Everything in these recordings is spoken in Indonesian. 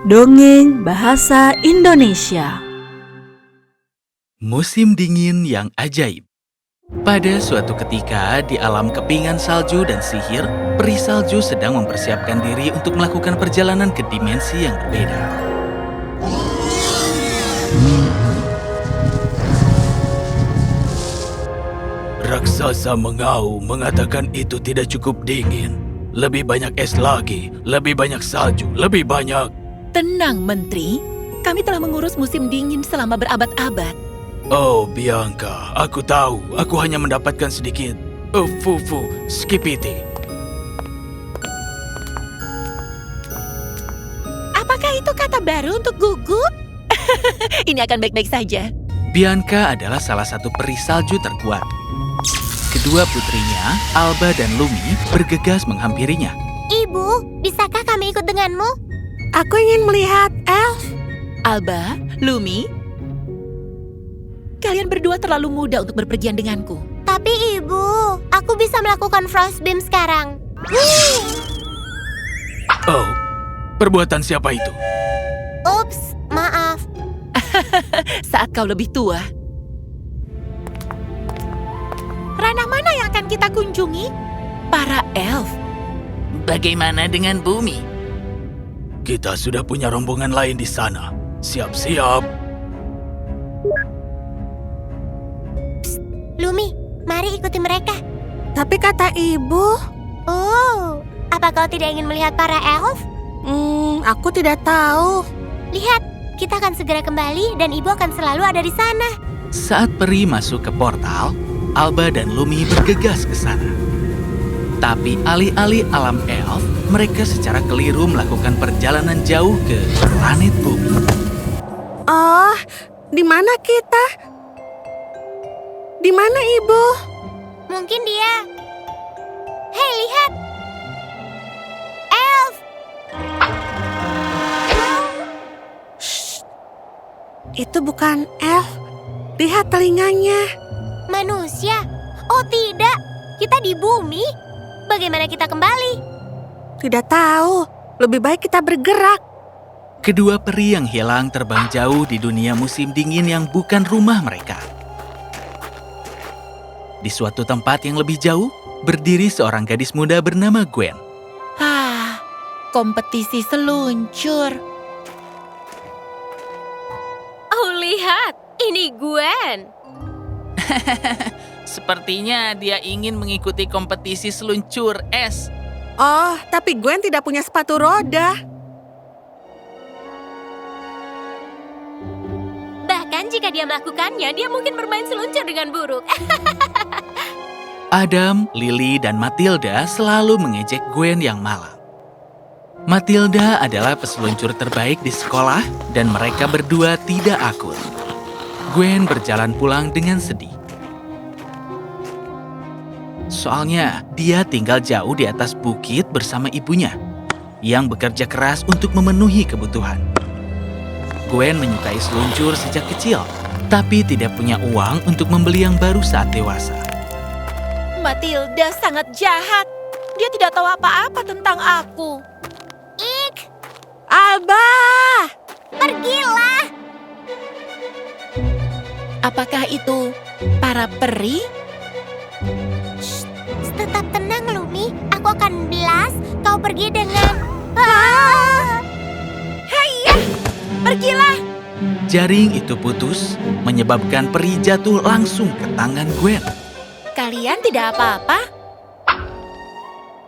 Dongeng Bahasa Indonesia. Musim dingin yang ajaib. Pada suatu ketika di alam kepingan salju dan sihir, peri salju sedang mempersiapkan diri untuk melakukan perjalanan ke dimensi yang berbeda. Raksasa mengaum mengatakan itu tidak cukup dingin. Lebih banyak es lagi, lebih banyak salju, lebih banyak. Tenang, Menteri. Kami telah mengurus musim dingin selama berabad-abad. Oh, Bianca, aku tahu. Aku hanya mendapatkan sedikit fufu, skipiti. Apakah itu kata baru untuk gugup? Ini akan baik-baik saja. Bianca adalah salah satu peri salju terkuat. Kedua putrinya, Alba dan Lumi, bergegas menghampirinya. Ibu, bisakah kami ikut denganmu? Aku ingin melihat elf. Alba, Lumi, kalian berdua terlalu muda untuk berpergian denganku. Tapi ibu, aku bisa melakukan frostbeam sekarang. Oh, perbuatan siapa itu? Ups, maaf. Saat kau lebih tua. Ranah mana yang akan kita kunjungi? Para elf. Bagaimana dengan bumi? Kita sudah punya rombongan lain di sana. Siap-siap. Lumi, mari ikuti mereka. Tapi kata ibu, Oh, apa kau tidak ingin melihat para elf? aku tidak tahu. Lihat, kita akan segera kembali dan ibu akan selalu ada di sana. Saat peri masuk ke portal, Alba dan Lumi bergegas ke sana. Tapi alih-alih alam elf, mereka secara keliru melakukan perjalanan jauh ke planet bumi. Oh, di mana kita? Di mana ibu? Mungkin dia... Hei, lihat! Elf! Itu bukan elf. Lihat telinganya. Manusia? Oh tidak, kita di bumi. Bagaimana kita kembali? Tidak tahu. Lebih baik kita bergerak. Kedua peri yang hilang terbang jauh di dunia musim dingin yang bukan rumah mereka. Di suatu tempat yang lebih jauh, berdiri seorang gadis muda bernama Gwen. Kompetisi seluncur. Oh lihat, ini Gwen. Sepertinya dia ingin mengikuti kompetisi seluncur es. Oh, tapi Gwen tidak punya sepatu roda. Bahkan jika dia melakukannya, dia mungkin bermain seluncur dengan buruk. Adam, Lily, dan Matilda selalu mengejek Gwen yang malang. Matilda adalah peseluncur terbaik di sekolah dan mereka berdua tidak akur. Gwen berjalan pulang dengan sedih. Soalnya dia tinggal jauh di atas bukit bersama ibunya yang bekerja keras untuk memenuhi kebutuhan. Gwen menyukai seluncur sejak kecil, tapi tidak punya uang untuk membeli yang baru saat dewasa. Matilda sangat jahat. Dia tidak tahu apa-apa tentang aku. Ik, Alba! pergilah. Apakah itu para peri? Tetap tenang, Lumi. Aku akan blast. Kau pergi dengan... Ah! Pergilah! Jaring itu putus, menyebabkan peri jatuh langsung ke tangan Gwen. Kalian tidak apa-apa?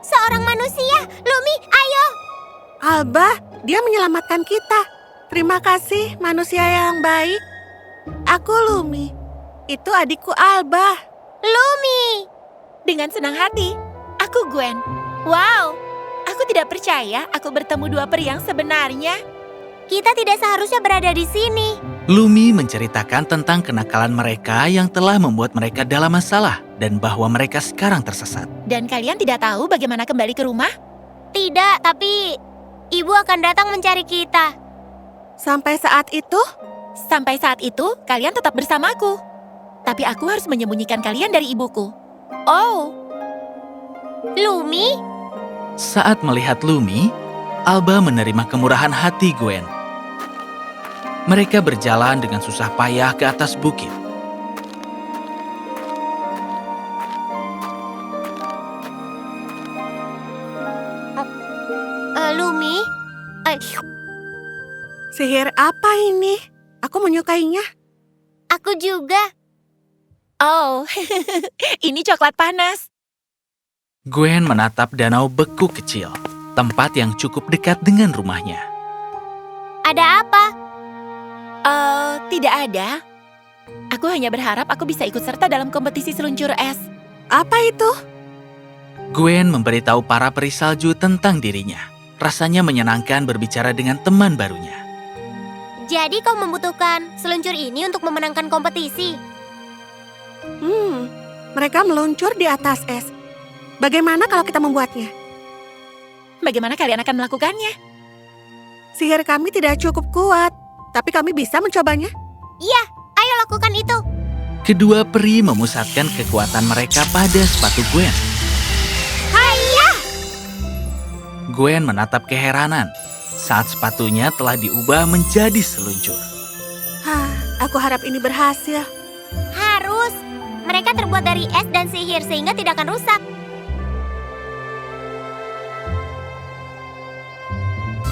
Seorang manusia. Lumi, ayo. Alba, dia menyelamatkan kita. Terima kasih, manusia yang baik. Aku Lumi. Itu adikku Alba. Lumi. Dengan senang hati. Aku Gwen. Wow, aku tidak percaya aku bertemu dua peri yang sebenarnya. Kita tidak seharusnya berada di sini. Lumi menceritakan tentang kenakalan mereka yang telah membuat mereka dalam masalah dan bahwa mereka sekarang tersesat. Dan kalian tidak tahu bagaimana kembali ke rumah? Tidak, tapi... Ibu akan datang mencari kita. Sampai saat itu, Sampai saat itu, kalian tetap bersamaku. Tapi aku harus menyembunyikan kalian dari ibuku. Oh, Lumi? Saat melihat Lumi, Alba menerima kemurahan hati Gwen. Mereka berjalan dengan susah payah ke atas bukit. Lumi? Sihir apa ini? Aku menyukainya. Aku juga. Oh, ini coklat panas. Gwen menatap danau beku kecil, tempat yang cukup dekat dengan rumahnya. Ada apa? Tidak ada. Aku hanya berharap aku bisa ikut serta dalam kompetisi seluncur es. Apa itu? Gwen memberitahu para peri salju tentang dirinya. Rasanya menyenangkan berbicara dengan teman barunya. Jadi kau membutuhkan seluncur ini untuk memenangkan kompetisi? Mereka meluncur di atas es. Bagaimana kalau kita membuatnya? Bagaimana kalian akan melakukannya? Sihir kami tidak cukup kuat, tapi kami bisa mencobanya. Iya, ayo lakukan itu. Kedua peri memusatkan kekuatan mereka pada sepatu Gwen. Hayya! Gwen menatap keheranan saat sepatunya telah diubah menjadi seluncur. Aku harap ini berhasil. Harus. Mereka terbuat dari es dan sihir sehingga tidak akan rusak.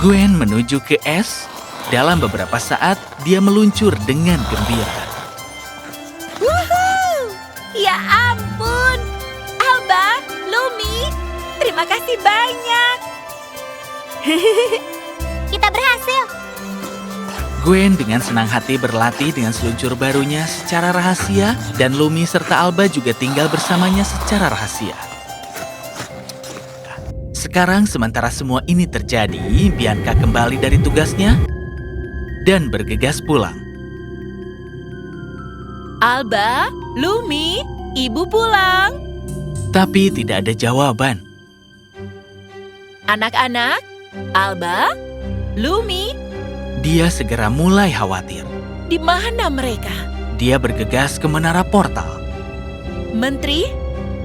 Gwen menuju ke es. Dalam beberapa saat, dia meluncur dengan gembira. Woohoo! Ya ampun! Alba, Lumi, terima kasih banyak. Kita berhasil. Gwen dengan senang hati berlatih dengan seluncur barunya secara rahasia, dan Lumi serta Alba juga tinggal bersamanya secara rahasia. Sekarang sementara semua ini terjadi, Bianca kembali dari tugasnya dan bergegas pulang. Alba, Lumi, ibu pulang. Tapi tidak ada jawaban. Anak-anak, Alba, Lumi, Dia segera mulai khawatir. di mana mereka? Dia bergegas ke menara portal. Menteri,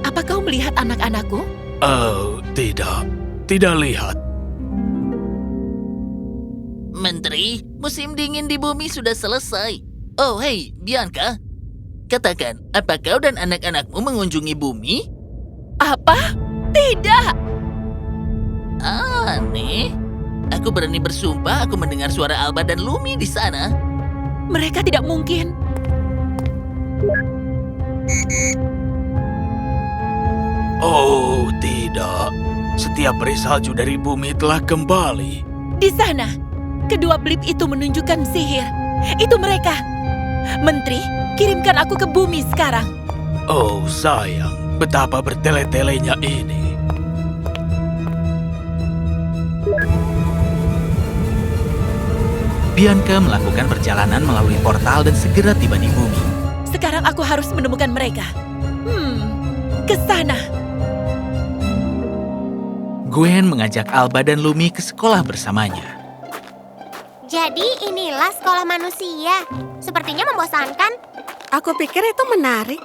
apa kau melihat anak-anakku? Oh, tidak lihat. Menteri, musim dingin di bumi sudah selesai. Oh, hei, Bianca. Katakan, apa kau dan anak-anakmu mengunjungi bumi? Apa? Tidak. Aneh. Aku berani bersumpah aku mendengar suara Alba dan Lumi di sana. Mereka tidak mungkin. Oh, tidak. Setiap peri salju dari bumi telah kembali. Di sana, kedua blip itu menunjukkan sihir. Itu mereka. Menteri, kirimkan aku ke bumi sekarang. Oh, sayang. Betapa bertele-telenya ini. Bianca melakukan perjalanan melalui portal dan segera tiba di bumi. Sekarang aku harus menemukan mereka. Ke sana. Gwen mengajak Alba dan Lumi ke sekolah bersamanya. Jadi inilah sekolah manusia. Sepertinya membosankan. Aku pikir itu menarik.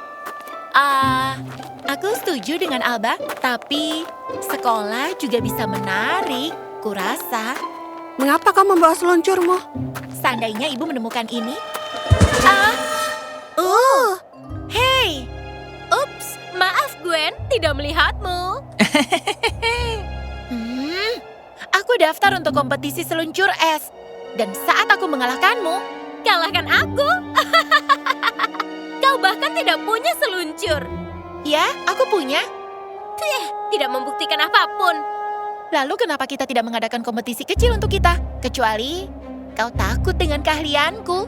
Aku setuju dengan Alba, tapi sekolah juga bisa menarik, kurasa. Mengapa kau membawa seluncurmu? Seandainya ibu menemukan ini. Hei! Ups, maaf Gwen, tidak melihatmu. Aku daftar untuk kompetisi seluncur es. Dan saat aku mengalahkanmu, kalahkan aku. Kau bahkan tidak punya seluncur. Ya, aku punya. Tidak membuktikan apapun. Lalu kenapa kita tidak mengadakan kompetisi kecil untuk kita? Kecuali kau takut dengan keahlianku.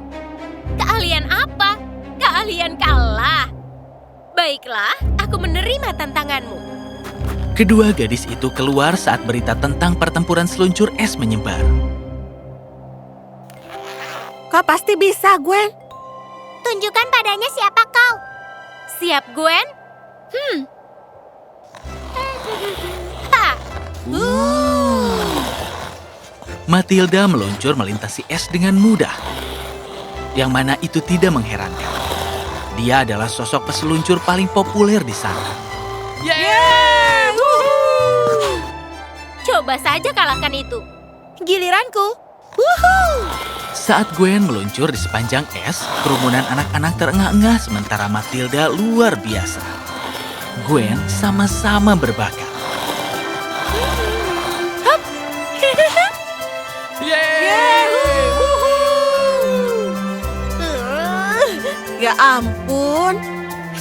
Keahlian apa? Keahlian kalah. Baiklah, aku menerima tantanganmu. Kedua gadis itu keluar saat berita tentang pertempuran seluncur es menyebar. Kau pasti bisa, Gwen. Tunjukkan padanya siapa kau. Siap, Gwen? Matilda meluncur melintasi es dengan mudah. Yang mana itu tidak mengherankan. Dia adalah sosok peseluncur paling populer di sana. Coba saja kalahkan itu. Giliranku. Wuhuu! Saat Gwen meluncur di sepanjang es, kerumunan anak-anak terengah-engah sementara Matilda luar biasa. Gwen sama-sama berbakat. Ya ampun.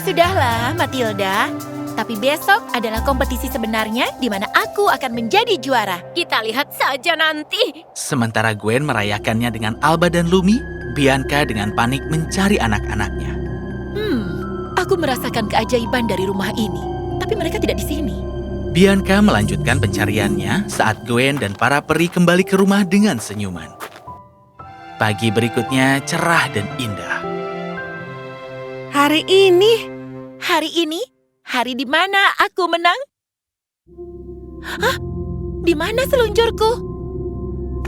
Sudahlah, Matilda. Tapi besok adalah kompetisi sebenarnya di mana aku akan menjadi juara. Kita lihat saja nanti. Sementara Gwen merayakannya dengan Alba dan Lumi, Bianca dengan panik mencari anak-anaknya. Aku merasakan keajaiban dari rumah ini. Tapi mereka tidak di sini. Bianca melanjutkan pencariannya saat Gwen dan para peri kembali ke rumah dengan senyuman. Pagi berikutnya cerah dan indah. Hari ini, hari di mana aku menang? Hah? Di mana seluncurku?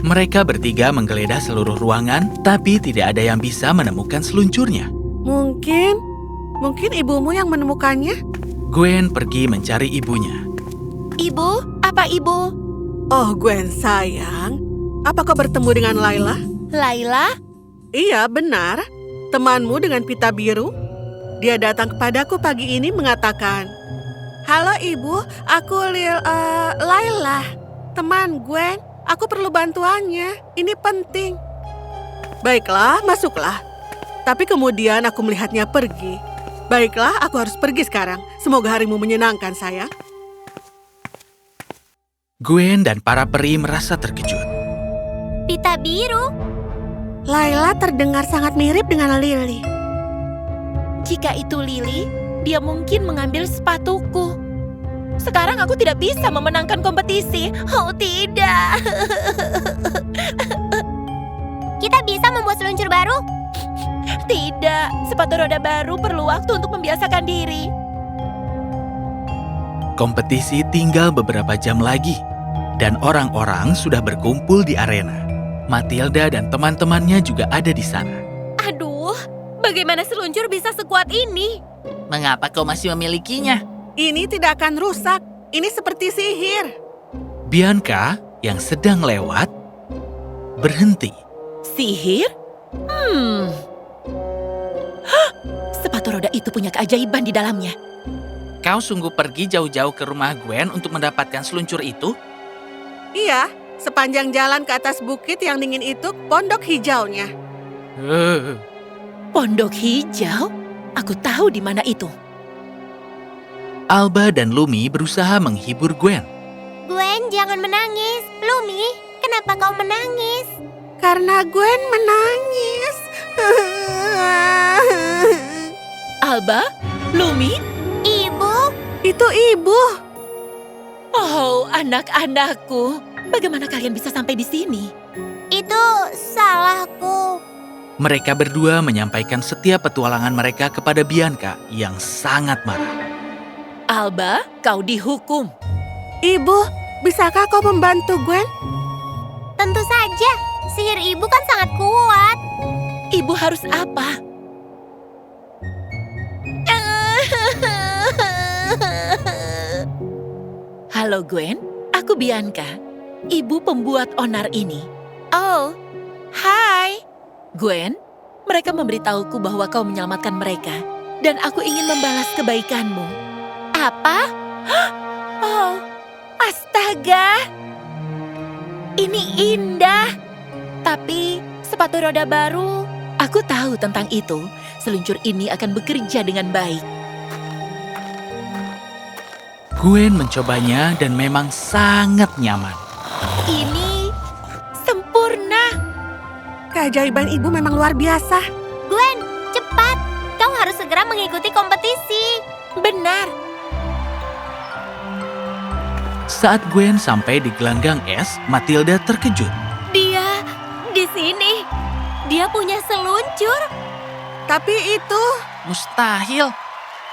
Mereka bertiga menggeledah seluruh ruangan, tapi tidak ada yang bisa menemukan seluncurnya. mungkin ibumu yang menemukannya? Gwen pergi mencari ibunya. Ibu? Apa ibu? Oh, Gwen sayang. Apa kau bertemu dengan Laila? Laila? Iya, benar. Temanmu dengan pita biru. Dia datang kepadaku pagi ini mengatakan, "Halo ibu, aku Laila. Teman Gwen, aku perlu bantuannya. Ini penting." Baiklah, masuklah. Tapi kemudian aku melihatnya pergi. Baiklah, aku harus pergi sekarang. Semoga harimu menyenangkan, sayang. Gwen dan para peri merasa terkejut. Pita biru. Laila terdengar sangat mirip dengan Lily. Jika itu Lily, dia mungkin mengambil sepatuku. Sekarang aku tidak bisa memenangkan kompetisi. Oh tidak. Kita bisa membuat seluncur baru. Tidak, sepatu roda baru perlu waktu untuk membiasakan diri. Kompetisi tinggal beberapa jam lagi, dan orang-orang sudah berkumpul di arena. Matilda dan teman-temannya juga ada di sana. Aduh, bagaimana seluncur bisa sekuat ini? Mengapa kau masih memilikinya? Ini tidak akan rusak. Ini seperti sihir. Bianca yang sedang lewat berhenti. Sihir? Hah, sepatu roda itu punya keajaiban di dalamnya. Kau sungguh pergi jauh-jauh ke rumah Gwen untuk mendapatkan seluncur itu? Iya, sepanjang jalan ke atas bukit yang dingin itu, pondok hijaunya. Pondok hijau? Aku tahu di mana itu. Alba dan Lumi berusaha menghibur Gwen. Gwen, jangan menangis. Lumi, kenapa kau menangis? Karena Gwen menangis. Alba? Lumi? Ibu, Itu ibu. Oh, anak-anakku. Bagaimana kalian bisa sampai di sini? itu salahku. Mereka berdua menyampaikan setiap petualangan mereka kepada Bianca yang sangat marah. Alba, kau dihukum. Ibu, bisakah kau membantu Gwen? Tentu saja, sihir ibu kan sangat kuat. Ibu harus apa? Halo Gwen, aku Bianca. Ibu pembuat onar ini. Oh, hai. Gwen, mereka memberitahuku bahwa kau menyelamatkan mereka. Dan aku ingin membalas kebaikanmu. Apa? Oh, astaga. Ini indah. Tapi sepatu roda baru, aku tahu tentang itu. Seluncur ini akan bekerja dengan baik. Gwen mencobanya dan memang sangat nyaman. Ini sempurna. Keajaiban ibu memang luar biasa. Gwen, cepat. Kau harus segera mengikuti kompetisi. Benar. Saat Gwen sampai di gelanggang es, Matilda terkejut. Dia di sini. Dia punya seluncur. Tapi itu... Mustahil.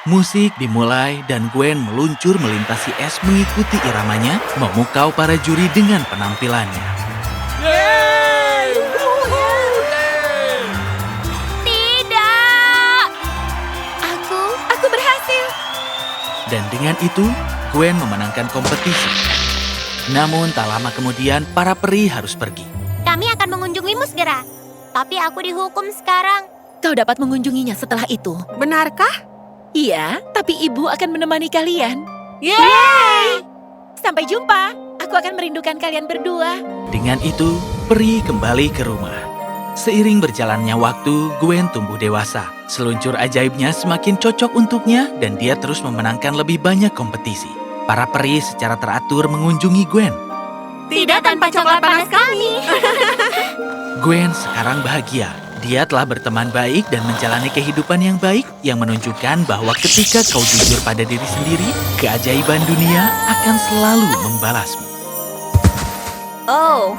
Musik dimulai dan Gwen meluncur melintasi es mengikuti iramanya, memukau para juri dengan penampilannya. Tidak. Aku berhasil. Dan dengan itu, Gwen memenangkan kompetisi. Namun tak lama kemudian para peri harus pergi. Kami akan mengunjungimu segera. Tapi aku dihukum sekarang. Kau dapat mengunjunginya setelah itu. Benarkah? Iya, tapi ibu akan menemani kalian. Yeay! Sampai jumpa. Aku akan merindukan kalian berdua. Dengan itu, peri kembali ke rumah. Seiring berjalannya waktu, Gwen tumbuh dewasa. Seluncur ajaibnya semakin cocok untuknya dan dia terus memenangkan lebih banyak kompetisi. Para peri secara teratur mengunjungi Gwen. Tidak tanpa coklat panas kami. Gwen sekarang bahagia. Dia telah berteman baik dan menjalani kehidupan yang baik yang menunjukkan bahwa ketika kau jujur pada diri sendiri, keajaiban dunia akan selalu membalasmu. Oh,